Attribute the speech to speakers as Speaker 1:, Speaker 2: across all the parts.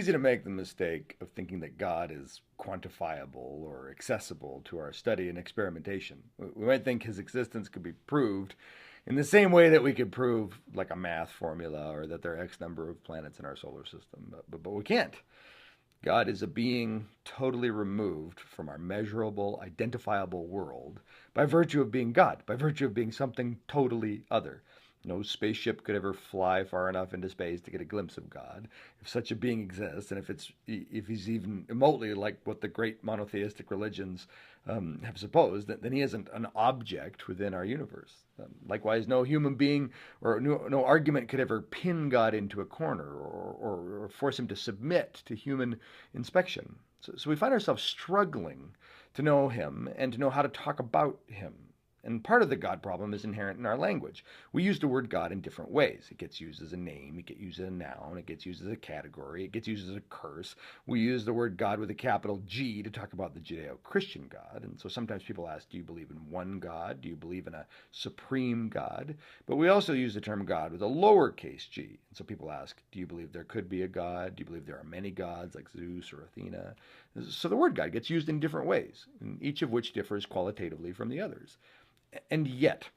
Speaker 1: easy to make the mistake of thinking that God is quantifiable or accessible to our study and experimentation. We might think his existence could be proved in the same way that we could prove like a math formula or that there are X number of planets in our solar system, but we can't. God is a being totally removed from our measurable, identifiable world by virtue of being God, by virtue of being something totally other. No spaceship could ever fly far enough into space to get a glimpse of God. If such a being exists, and if he's even remotely like what the great monotheistic religions have supposed, then he isn't an object within our universe. Likewise, no human being or no argument could ever pin God into a corner or force him to submit to human inspection. So we find ourselves struggling to know him and to know how to talk about him. And part of the God problem is inherent in our language. We use the word God in different ways. It gets used as a name, it gets used as a noun, it gets used as a category, it gets used as a curse. We use the word God with a capital G to talk about the Judeo-Christian God. And so sometimes people ask, do you believe in one God? Do you believe in a supreme God? But we also use the term God with a lowercase g. And so people ask, do you believe there could be a God? Do you believe there are many gods like Zeus or Athena? So the word God gets used in different ways, each of which differs qualitatively from the others. And yet,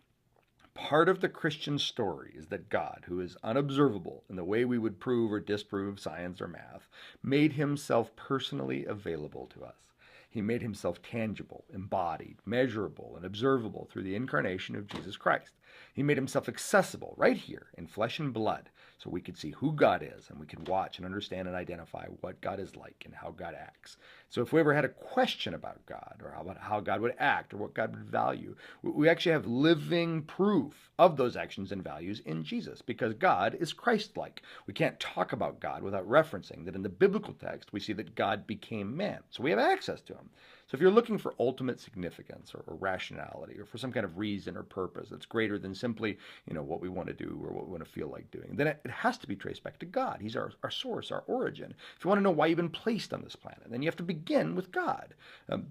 Speaker 1: part of the Christian story is that God, who is unobservable in the way we would prove or disprove science or math, made himself personally available to us. He made himself tangible, embodied, measurable, and observable through the incarnation of Jesus Christ. He made himself accessible right here in flesh and blood so we could see who God is and we could watch and understand and identify what God is like and how God acts. So if we ever had a question about God or about how God would act or what God would value, we actually have living proof of those actions and values in Jesus because God is Christ-like. We can't talk about God without referencing that in the biblical text we see that God became man. So we have access to him. So if you're looking for ultimate significance or rationality or for some kind of reason or purpose that's greater than simply, what we want to do or what we want to feel like doing, then it has to be traced back to God. He's our source, our origin. If you want to know why you've been placed on this planet, then you have to begin with God.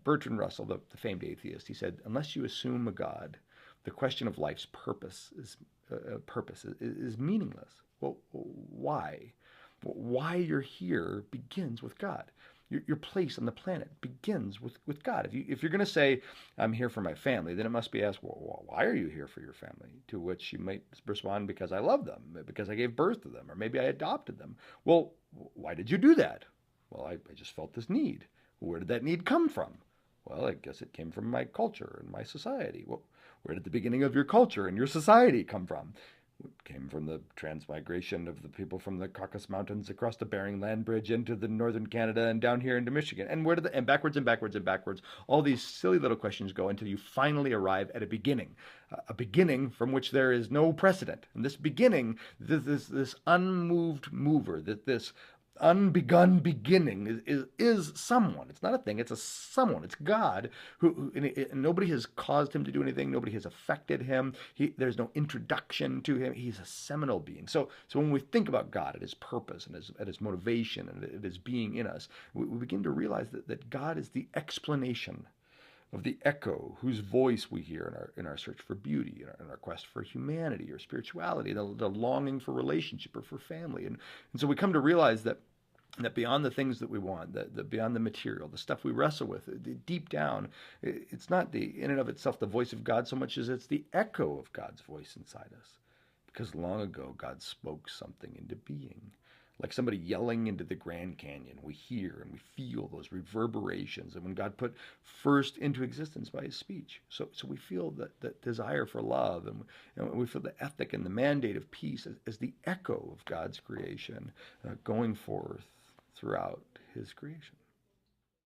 Speaker 1: Bertrand Russell, the famed atheist, he said, unless you assume a God, the question of life's purpose is meaningless. Well, why? Why you're here begins with God. Your place on the planet begins with God. If you're going to say, I'm here for my family, then it must be asked, well, why are you here for your family? To which you might respond, because I love them, because I gave birth to them, or maybe I adopted them. Well, why did you do that? Well, I just felt this need. Where did that need come from? Well, I guess it came from my culture and my society. Well, where did the beginning of your culture and your society come from? It came from the transmigration of the people from the Caucasus Mountains across the Bering Land Bridge into the northern Canada and down here into Michigan. And where did and backwards and backwards and backwards, all these silly little questions go until you finally arrive at a beginning from which there is no precedent. And this beginning, this unmoved mover, this unbegun beginning is someone. It's not a thing. It's a someone. It's God who and nobody has caused him to do anything. Nobody has affected him. There's no introduction to him. He's a seminal being. So when we think about God at his purpose and at his motivation and at his being in us, we begin to realize that God is the explanation of the echo whose voice we hear in our search for beauty, in our quest for humanity or spirituality, the longing for relationship or for family. And so we come to realize that beyond the things that we want, that beyond the material, the stuff we wrestle with, deep down, it's not in and of itself the voice of God so much as it's the echo of God's voice inside us. Because long ago, God spoke something into being. Like somebody yelling into the Grand Canyon, we hear and we feel those reverberations. And when God put first into existence by his speech. So we feel that desire for love, and we feel the ethic and the mandate of peace as the echo of God's creation going forth throughout his creation.